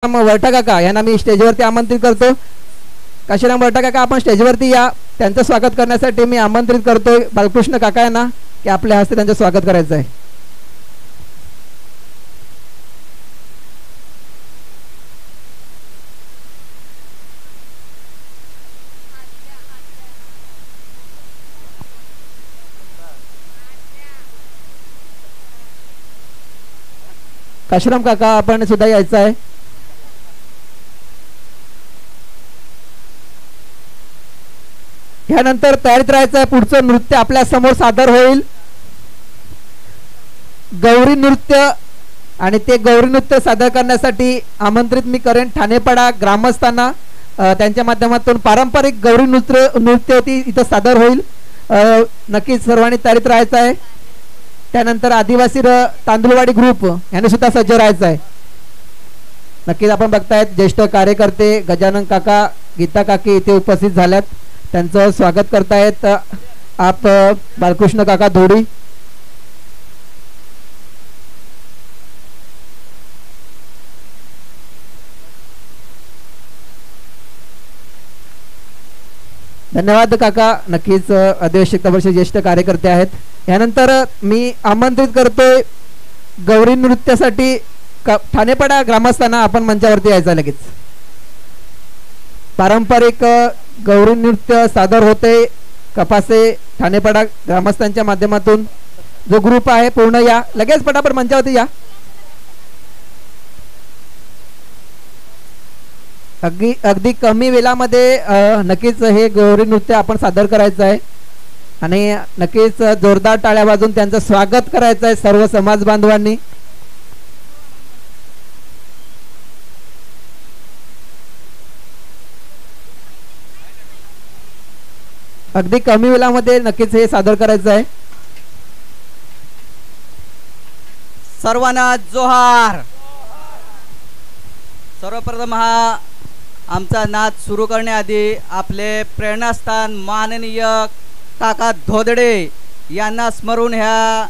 वरटा काका यांना मी स्टेजवरती आमंत्रित करतो. काशीराम वरटा काका आपण स्टेजवरती या. त्यांचं स्वागत करण्यासाठी मी आमंत्रित करतोय बालकृष्ण काका यांना की आपल्या हस्ते त्यांचं स्वागत करायचं आहे. काशीराम काका आपण सुद्धा यायचं आहे. यानंतर तयारीत राहायचं आहे. पुढचं नृत्य आपल्या समोर सादर होईल गौरी नृत्य. आणि ते गौरी नृत्य सादर करण्यासाठी आमंत्रित मी करेन ठाणेपाडा ग्रामस्थांना. त्यांच्या माध्यमातून पारंपरिक गौरी नृत्य इथं सादर होईल. नक्कीच सर्वांनी तयारीत राहायचं आहे. त्यानंतर आदिवासी तांदूळवाडी ग्रुप यांनी सुद्धा सज्ज राहायचं आहे. नक्कीच आपण बघतायत ज्येष्ठ कार्यकर्ते गजानन काका गीता काकी इथे उपस्थित झाल्यात. त्यांचं स्वागत करतायत आप बालकृष्ण काका धोडी. धन्यवाद काका. नक्कीच अधिवेशक वर्षी ज्येष्ठ कार्यकर्ते आहेत. यानंतर मी आमंत्रित करतोय गौरी नृत्यासाठी ठाणेपाडा ग्रामस्थांना आपण मंचावरती यायचं लगेच. पारंपरिक गौरी नृत्य सादर होते कपासे ठाणेपाडा ग्रामस्थांच्या माध्यमातून. जो ग्रुप आहे पूर्ण या लगेच पटापट मंचावरती या. अगदी कमी वेळामध्ये नक्कीच हे गौरी नृत्य आपण सादर करायचं आहे. आणि नक्कीच जोरदार टाळ्या वाजून त्यांचं स्वागत करायचं आहे सर्व समाज बांधवांनी. अगदी कमी वेळामध्ये नक्कीच हे सादर करायचं आहे. सर्वांना जोहार. सर्वप्रथम हा आमचा नाच सुरू करण्याआधी आपले प्रेरणास्थान माननीय काका धोदडे यांना स्मरून ह्या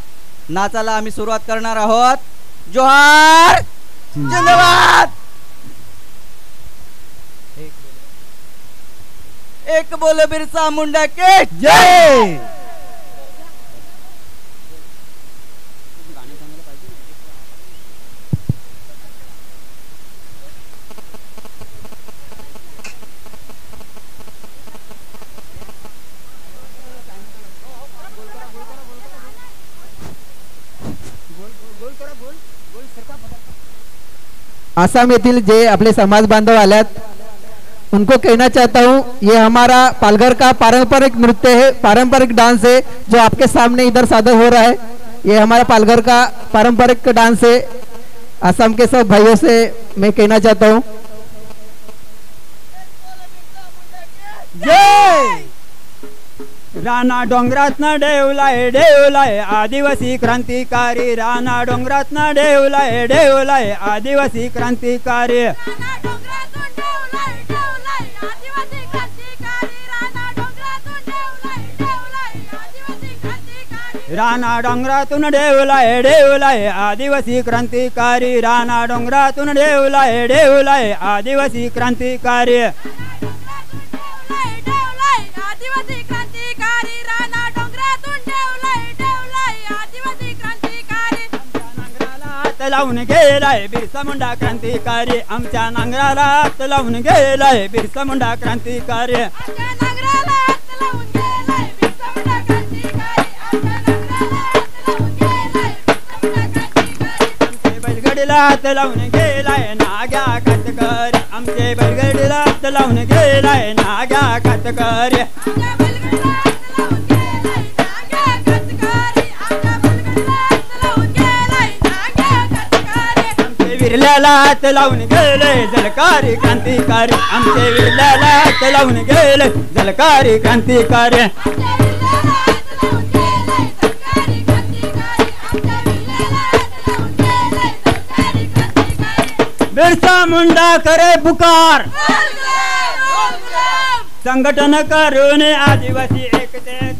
नाचाला आम्ही सुरुवात करणार आहोत. जोहार. धन्यवाद. एक बोल बिरसा मुंडा के जय. आसाम येथील जे अपने समाज बांधव आल्यात उनको कहना चाहता हूँ ये हमारा पालघर का पारंपरिक नृत्य है, पारंपरिक डांस है जो आपके सामने इधर सादर हो रहा है. ये हमारा पालघर का पारंपरिक डांस है. आसाम के सब भाइयों से मैं कहना चाहता हूँ जय. राणा डोंगरातनं डेवलाय आदिवासी क्रांतिकारी. राणा डोंगरातनं डेवलाय आदिवासी क्रांतिकारी. राणा डोंगरातून डेवलाय आदिवासी क्रांतिकारी. राणा डोंगरातून डेवलाय आदिवासी क्रांतिकारी. आदिवासी क्रांतिकारी. राणा डोंगरातून डेवलाय आदिवासी क्रांतिकारी. नांगराला हात लावून गेलाय बिरसा मुंडा क्रांतिकारी. आमच्या नांगराला हात लावून गेलाय बिरसा मुंडा क्रांतिकारी. नांगराला हात लावून गेलाय बिरसा मुंडा क्रांतिकारी. आमचे बैलगाडीला हात लावून गेलाय नाग्या कातकरी. आमचे बैलगाडीला हात लावून गेलाय नाग्या कातकरी. विरल्याला हात लावून गेले जलकारी क्रांतिकारी. आमचे विरल्याला हात लावून गेले जलकारी क्रांतिकारी. बिरसा मुंडा करे पुकार. संघटन करून आदिवासी एकतेचे.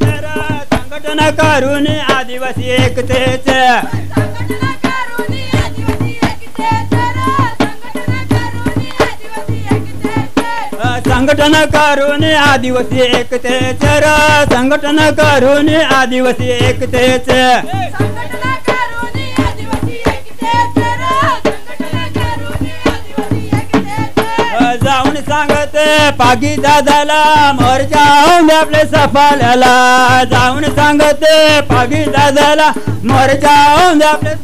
संघटन करून आदिवासी एकतेचे. संघटन करून आदिवासी एकतेचे र संघटन करून आदिवासी एकतेचे संघटना करून आदिवासी एकतेचे र संघटना करून आदिवासी एकतेचे जाऊन सांगते पागी दादाला मोर्चा होऊन आपले सफाल्याला जाऊन सांगते पागी दादाला मोर्चा होऊन आपले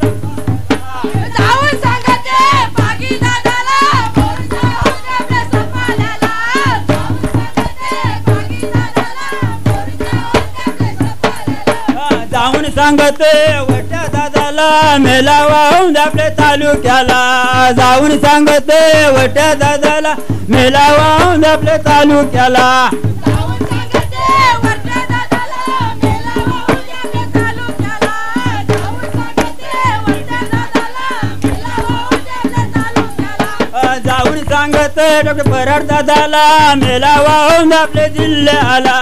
जाऊन सांगते पागी दादाला मोर्चा होऊन आपल्या सफाल्याला जाऊन सांगते पागी दादाला मोर्चा होऊन आपल्या सफाल्याला जाऊन सांगते वट्या दादाला मेलावा होऊन आपल्या तालुक्याला जाऊन सांगते वट्या दादाला मेलावा होऊन आपल्या तालुक्याला जाऊन सांगते वट्या दादाला मेलावा होऊन आपल्या तालुक्याला जाऊन सांगते वट्या दादाला मेलावा होऊन आपल्या तालुक्याला जाऊन सांगते डॉक्टर पराड दादाला मेलावा होऊन आपल्या जिल्ह्याला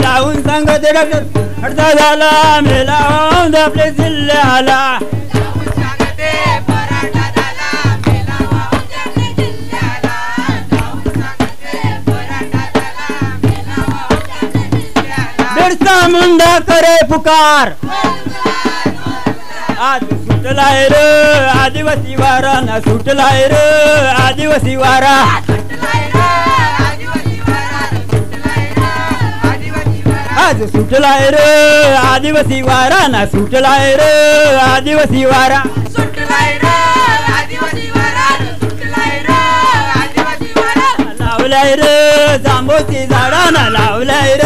जाऊन सांगते डॉक्टर दादाला मेलावा होऊन आपल्या जिल्ह्याला जाऊन सांगते पराड दादाला मेलावा होऊन आपल्या जिल्ह्याला जाऊन सांगते पराड दादाला मेलावा होऊन आपल्या जिल्ह्याला बिरसा मुंडा करे पुकार आज सुटलाय र आदिवासी वारा ना सुटलाय र आदिवासी वारा सुटलाय रे आदिवासी वारा सुटलाय रे आदिवासी वारा आज सुटलाय र आदिवासी वारा ना सुटलाय र आदिवासी वारा सुटलाय रे आदिवासी वारा सुटलाय रे आदिवासी वारा लावलाय र जांभूची झाडा ना लावलाय र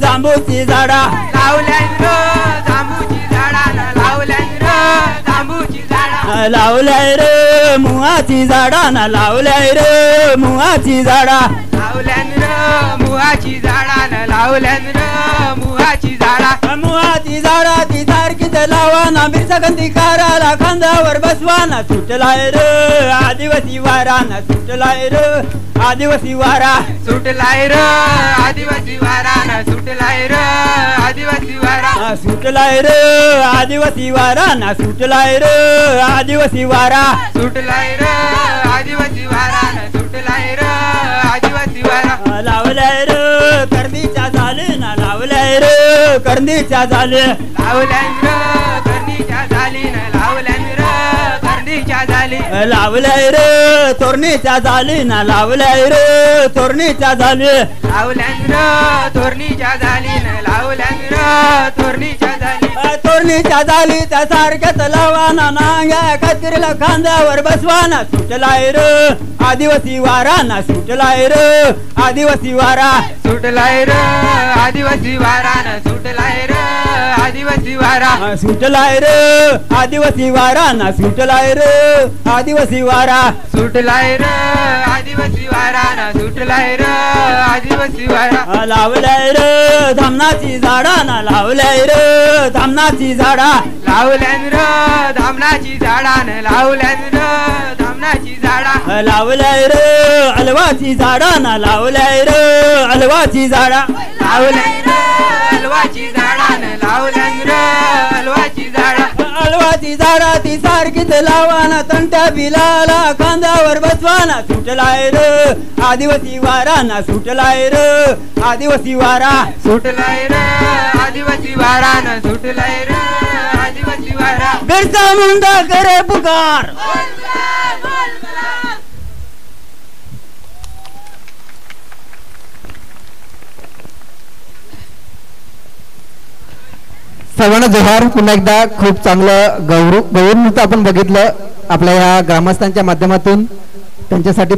जांभूची झाडा लावलाय रे जांभूची झाडा लावलाय रे जांभूची झाडा लावलाय र मुहाची झाडा ना लावलाय र मुहाची झाडा लावल्यान रे मुहाची झाडा लावल्यान रे मुहाची झाडा मुहाची झाडा ती सारखीच लावा ना बिरसा गंधीकाराला खांद्यावर बसवा ना सुटलाय र आदिवासी वारा ना सुटलाय र आदिवासी वारा सुटलाय रे आदिवासी वारा सुटलाय रे आदिवासी वारा सुटलाय र आदिवासी वारा ना सुटलाय र आदिवासी वारा सुटलाय रे आदिवासी वारा सुटलाय रे आदिवासी वारा लावलाय र कर्दीच्या झाले ना लावलाय र कर्दीच्या झाले लावल्यान रे कर्णीच्या झाली लावल्यान रे कर्णीच्या झाली लावलाय र तोरणीच्या झाली ना लावलाय र तोरणीच्या झाले लावल्यान रे तोरणीच्या झाली लावल्यान रे तोरणीच्या झाली तोरणीच्या झाली त्या सारख्याच लावा ना नांग्या कचरीला खांद्यावर बसवा ना सुटलाय र आदिवासी वारा ना सुटलाय र आदिवासी वारा सुटलाय रे आदिवासी वारा सुटलाय रे आदिवासी वारा सुटलाय र आदिवासी वारा ना सुटलाय र आदिवासी वारा सुटलाय रे आदिवासी वारा सुटलाय रे आदिवासी वारा लावलाय र धामनाची झाडा ना लावलाय र धामनाची झाडा लावल्यान रे धामनाची झाडा लावल्यान रे धामनाची झाडा लावलाय र अलवाची झाडा ना लावलाय र अलवाची झाडा लावल्यान रे अलवाची झाडा लावल्यान रे अलवाची झाडा अलवाची झाडा ती सारखीच लावा ना तंट्या बिलाला खांद्यावर बसवा ना सुटलाय र आदिवासी वारा ना सुटलाय र आदिवासी वारा सुटलाय रे आदिवासी वारा सुटलाय रे आदिवासी वारा बिरसा मुंडा करे पुकार सर्वांना जोहार. पुन्हा एकदा खूप चांगलं गौरव नृत्य आपण बघितलं आपल्या या ग्रामस्थांच्या माध्यमातून त्यांच्यासाठी.